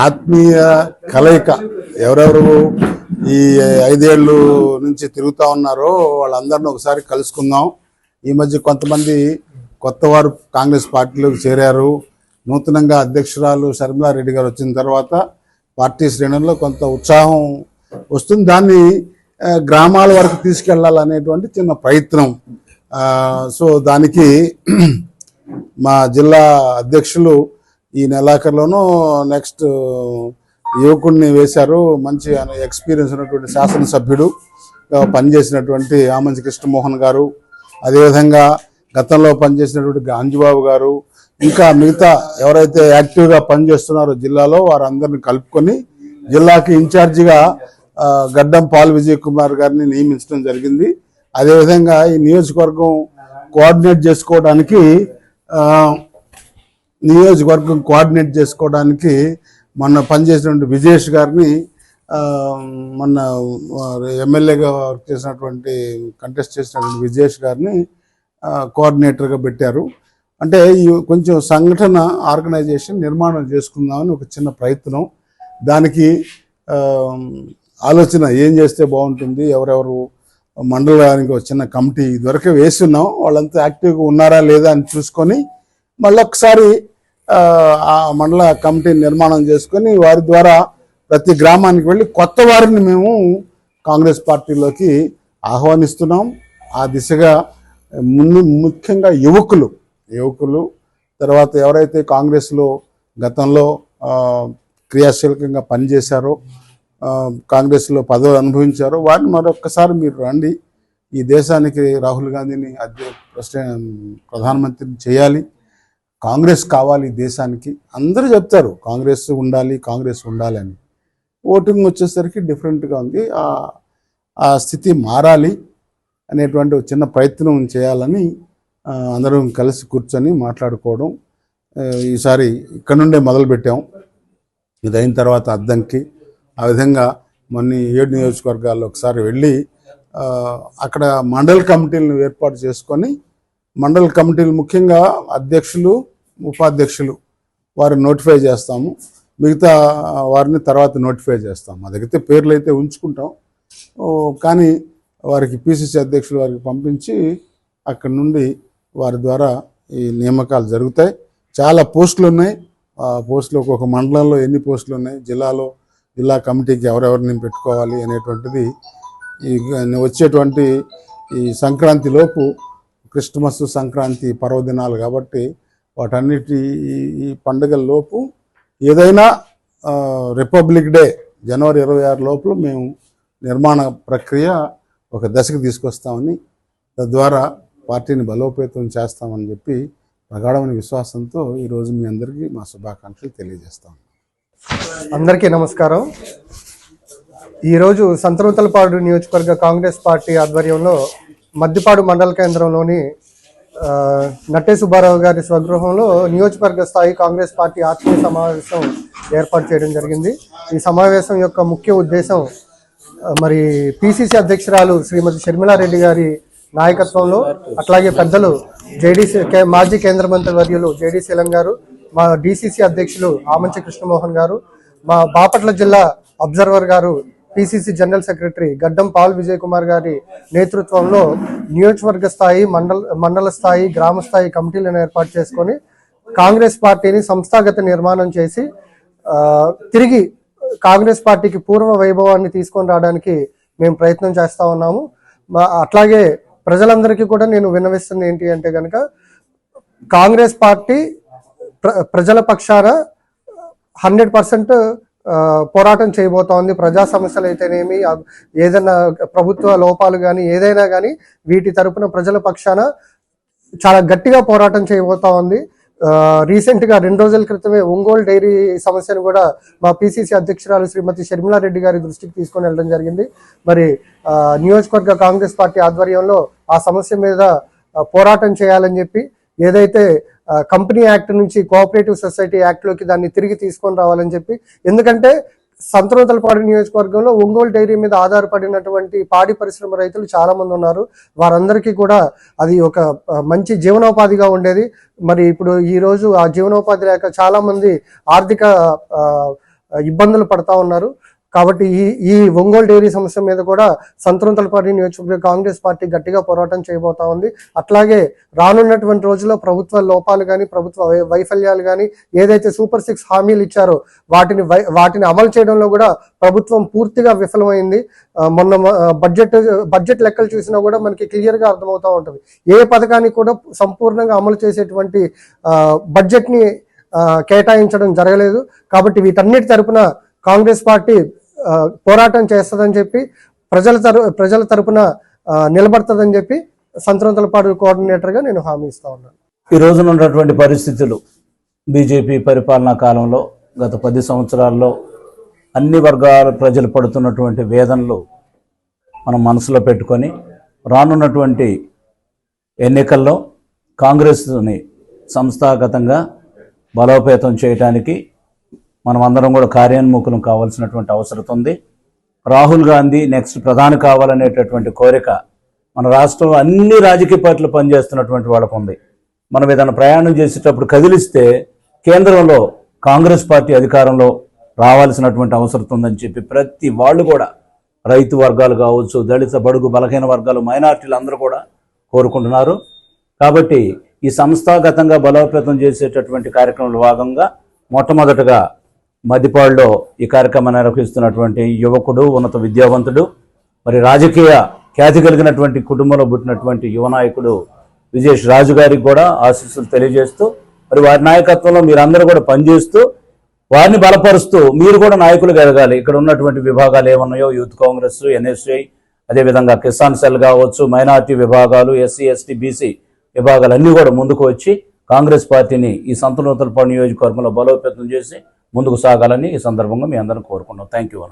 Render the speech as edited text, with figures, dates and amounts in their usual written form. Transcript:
ఆత్మీయ కలయిక ఎవరెవరు ఈ 5 ఏళ్ళు నుంచి తిరుగుతూ ఉన్నారో వాళ్ళందరినీ ఒకసారి కలుసుకుందాం. ఈ మధ్య కొంతమంది కొత్త వారు కాంగ్రెస్ పార్టీలోకి చేరారు. నూతనంగా అధ్యక్షురాలు షర్మిలారెడ్డి గారు వచ్చిన తర్వాత పార్టీ శ్రేణుల్లో కొంత ఉత్సాహం వస్తుంది. దాన్ని గ్రామాల వరకు తీసుకెళ్లాలనేటువంటి చిన్న ప్రయత్నం. సో దానికి మా జిల్లా అధ్యక్షులు ఈ నెలాఖరులోనూ నెక్స్ట్ యువకుడిని వేశారు. మంచి ఎక్స్పీరియన్స్ ఉన్నటువంటి శాసనసభ్యుడు పనిచేసినటువంటి ఆమంచి కృష్ణమోహన్ గారు, అదేవిధంగా గతంలో పనిచేసినటువంటి గాంజీబాబు గారు, ఇంకా మిగతా ఎవరైతే యాక్టివ్గా పనిచేస్తున్నారో జిల్లాలో వారందరిని కలుపుకొని జిల్లాకి ఇన్ఛార్జిగా గడ్డం పాల్ విజయ్ కుమార్ గారిని నియమించడం జరిగింది. అదేవిధంగా ఈ నియోజకవర్గం కోఆర్డినేట్ చేసుకోవడానికి మొన్న పనిచేసినటువంటి విజేష్ గారిని మొన్న ఎమ్మెల్యేగా వర్క్ చేసినటువంటి కంటెస్ట్ చేసినటువంటి విజేష్ గారిని కోఆర్డినేటర్గా పెట్టారు. అంటే కొంచెం సంఘటన ఆర్గనైజేషన్ నిర్మాణం చేసుకుందామని ఒక చిన్న ప్రయత్నం. దానికి ఆలోచన ఏం చేస్తే బాగుంటుంది, ఎవరెవరు మండలానికి ఒక చిన్న కమిటీ ఇదివరకే వేస్తున్నాం, వాళ్ళంతా యాక్టివ్గా ఉన్నారా లేదా అని చూసుకొని మళ్ళొకసారి ఆ మండల కమిటీ నిర్మాణం చేసుకొని వారి ద్వారా ప్రతి గ్రామానికి వెళ్ళి కొత్త వారిని మేము కాంగ్రెస్ పార్టీలోకి ఆహ్వానిస్తున్నాం. ఆ దిశగా ముఖ్యంగా యువకులు తర్వాత ఎవరైతే కాంగ్రెస్లో గతంలో క్రియాశీలకంగా పనిచేశారో, కాంగ్రెస్లో పదవులు అనుభవించారో వారిని మరొక్కసారి మీరు రండి, ఈ దేశానికి రాహుల్ గాంధీని ప్రధానమంత్రిని చేయాలి, కాంగ్రెస్ కావాలి దేశానికి. అందరూ చెప్తారు కాంగ్రెస్ ఉండాలి అని. ఓటింగ్ వచ్చేసరికి డిఫరెంట్గా ఉంది. ఆ స్థితి మారాలి అనేటువంటి చిన్న ప్రయత్నం చేయాలని అందరం కలిసి కూర్చొని మాట్లాడుకోవడం ఈసారి ఇక్కడ నుండే మొదలుపెట్టాం. ఇది అయిన తర్వాత అద్దంకి, ఆ విధంగా మొన్న 7 నియోజకవర్గాల్లో ఒకసారి వెళ్ళి అక్కడ మండల కమిటీలను ఏర్పాటు చేసుకొని మండల కమిటీలు ముఖ్యంగా అధ్యక్షులు, ఉపాధ్యక్షులు వారిని నోటిఫై చేస్తాము. మిగతా వారిని తర్వాత నోటిఫై చేస్తాము. అదైతే పేర్లు అయితే ఉంచుకుంటాం, కానీ వారికి పిసిసి అధ్యక్షులు వారికి పంపించి అక్కడి నుండి వారి ద్వారా ఈ నియామకాలు జరుగుతాయి. చాలా పోస్టులు ఉన్నాయి. ఆ పోస్టులు ఒక్కొక్క మండలంలో ఎన్ని పోస్టులు ఉన్నాయి, జిల్లా కమిటీకి ఎవరెవరిని పెట్టుకోవాలి అనేటువంటిది ఈ వచ్చేటువంటి ఈ సంక్రాంతిలోపు, క్రిస్మస్ సంక్రాంతి పర్వదినాలు కాబట్టి వాటన్నిటి ఈ పండుగల్లోపు ఏదైనా రిపబ్లిక్ డే జనవరి 26 లోపల మేము నిర్మాణ ప్రక్రియ ఒక దశకు తీసుకొస్తామని, తద్వారా పార్టీని బలోపేతం చేస్తామని చెప్పి ప్రగాఢమైన విశ్వాసంతో ఈరోజు మీ అందరికీ మా శుభాకాంక్షలు తెలియజేస్తాం. అందరికీ నమస్కారం. ఈరోజు సంతనూతలపాడు నియోజకవర్గ కాంగ్రెస్ పార్టీ ఆధ్వర్యంలో మద్దిపాడు మండల కేంద్రంలోని నట్టే సుబ్బారావు గారి స్వగృహంలో నియోజకవర్గ స్థాయి కాంగ్రెస్ పార్టీ ఆత్మీయ సమావేశం ఏర్పాటు చేయడం జరిగింది. ఈ సమావేశం యొక్క ముఖ్య ఉద్దేశం మరి పిసిసి అధ్యక్షురాలు శ్రీమతి షర్మిలారెడ్డి గారి నాయకత్వంలో, అట్లాగే పెద్దలు మాజీ కేంద్ర మంత్రి వర్యులు జేడీ శీలం గారు, మా డిసిసి అధ్యక్షులు ఆమంచి కృష్ణమోహన్ గారు, మా బాపట్ల జిల్లా అబ్జర్వర్ గారు, పిసిసి జనరల్ సెక్రటరీ గడ్డం పాల్ విజయ్ కుమార్ గారి నేతృత్వంలో నియోజకవర్గ స్థాయి, మండల స్థాయి, గ్రామ స్థాయి కమిటీలను ఏర్పాటు చేసుకొని కాంగ్రెస్ పార్టీని సంస్థాగత నిర్మాణం చేసి తిరిగి కాంగ్రెస్ పార్టీకి పూర్వ వైభవాన్ని తీసుకొని రావడానికి మేము ప్రయత్నం చేస్తూ ఉన్నాము. అట్లాగే ప్రజలందరికీ కూడా నేను విన్నవిస్తుంది ఏంటి అంటే కనుక, కాంగ్రెస్ పార్టీ ప్రజల పక్షాన 100% పోరాటం చేయబోతా ఉంది. ప్రజా సమస్యలు అయితేనేమి, ఏదైనా ప్రభుత్వ లోపాలు కానీ ఏదైనా కానీ వీటి తరపున ప్రజల పక్షాన చాలా గట్టిగా పోరాటం చేయబోతా ఉంది. రీసెంట్గా 2 రోజుల క్రితమే ఒంగోలు డైరీ సమస్యను కూడా మా పిసిసి అధ్యక్షురాలు శ్రీమతి షర్మిలారెడ్డి గారి దృష్టికి తీసుకొని వెళ్ళడం జరిగింది. మరి నియోజకవర్గ కాంగ్రెస్ పార్టీ ఆధ్వర్యంలో ఆ సమస్య మీద పోరాటం చేయాలని చెప్పి, ఏదైతే కంపెనీ యాక్ట్ నుంచి కోఆపరేటివ్ సొసైటీ యాక్ట్లోకి దాన్ని తిరిగి తీసుకొని రావాలని చెప్పి, ఎందుకంటే సంతనూతలపాడు నియోజకవర్గంలో ఒంగోలు డైరీ మీద ఆధారపడినటువంటి పాడి పరిశ్రమ రైతులు చాలా మంది ఉన్నారు. వారందరికీ కూడా అది ఒక మంచి జీవనోపాధిగా ఉండేది. మరి ఇప్పుడు ఈ రోజు ఆ జీవనోపాధి లేక చాలా మంది ఆర్థిక ఇబ్బందులు పడతా ఉన్నారు. కాబట్టి ఈ ఒంగోలు డైరీ సమస్య మీద కూడా సంతనూతలపాడు నియోజకవర్గ కాంగ్రెస్ పార్టీ గట్టిగా పోరాటం చేయబోతా ఉంది. అట్లాగే రానున్నటువంటి రోజుల్లో ప్రభుత్వ లోపాలు కానీ ప్రభుత్వ వైఫల్యాలు కానీ ఏదైతే సూపర్ 6 హామీలు ఇచ్చారో వాటిని అమలు చేయడంలో కూడా ప్రభుత్వం పూర్తిగా విఫలమైంది. మొన్న బడ్జెట్ లెక్కలు చూసినా కూడా మనకి క్లియర్గా అర్థమవుతూ ఉంటుంది. ఏ పథకాన్ని కూడా సంపూర్ణంగా అమలు చేసేటువంటి బడ్జెట్ని కేటాయించడం జరగలేదు. కాబట్టి వీటన్నిటి తరపున కాంగ్రెస్ పార్టీ పోరాటం చేస్తుందని చెప్పి ప్రజల తరపున నిలబడుతుందని చెప్పి సంతనూతలపాడు కోఆర్డినేటర్గా నేను హామీ ఇస్తా ఉన్నాను. ఈ రోజున ఉన్నటువంటి పరిస్థితులు బీజేపీ పరిపాలనా కాలంలో గత 10 సంవత్సరాల్లో అన్ని వర్గాల ప్రజలు పడుతున్నటువంటి వేదనలు మనం మనసులో పెట్టుకొని రానున్నటువంటి ఎన్నికల్లో కాంగ్రెస్ని సంస్థాగతంగా బలోపేతం చేయడానికి మనం అందరం కూడా కార్యోన్ముఖులం కావాల్సినటువంటి అవసరం ఉంది. రాహుల్ గాంధీ నెక్స్ట్ ప్రధాని కావాలనేటటువంటి కోరిక మన రాష్ట్రంలో అన్ని రాజకీయ పార్టీలు పనిచేస్తున్నటువంటి వాళ్ళకు ఉంది. మనం ఏదైనా ప్రయాణం చేసేటప్పుడు కదిలిస్తే కేంద్రంలో కాంగ్రెస్ పార్టీ అధికారంలో రావాల్సినటువంటి అవసరం ఉందని చెప్పి ప్రతి వాళ్ళు కూడా రైతు వర్గాలు కావచ్చు, దళిత బడుగు బలహీన వర్గాలు, మైనార్టీలు అందరూ కూడా కోరుకుంటున్నారు. కాబట్టి ఈ సంస్థాగతంగా బలోపేతం చేసేటటువంటి కార్యక్రమంలో భాగంగా మొట్టమొదటగా మద్దిపాడులో ఈ కార్యక్రమాన్ని నిర్వహిస్తున్నటువంటి యువకుడు, ఉన్నత విద్యావంతుడు, మరి రాజకీయ ఖ్యాతి కలిగినటువంటి కుటుంబంలో పుట్టినటువంటి యువ నాయకుడు విజేష్ రాజు గారికి కూడా ఆశీస్సులు తెలియజేస్తూ, మరి వారి నాయకత్వంలో మీరందరూ కూడా పనిచేస్తూ వారిని బలపరుస్తూ మీరు కూడా నాయకులుగా ఎదగాలి. ఇక్కడ ఉన్నటువంటి విభాగాలు ఏమన్నాయో యూత్ కాంగ్రెస్, ఎన్ఎస్ఐ, అదేవిధంగా కిసాన్ సెల్ కావచ్చు, మైనార్టీ విభాగాలు, ఎస్సీ ఎస్టీ బీసీ విభాగాలన్నీ కూడా ముందుకు వచ్చి కాంగ్రెస్ పార్టీని ఈ సంతనూతలపాడు నియోజకవర్గంలో బలోపేతం చేసి ముందుకు సాగాలని ఈ సందర్భంగా మీ అందరం కోరుకున్నాం. Thank you.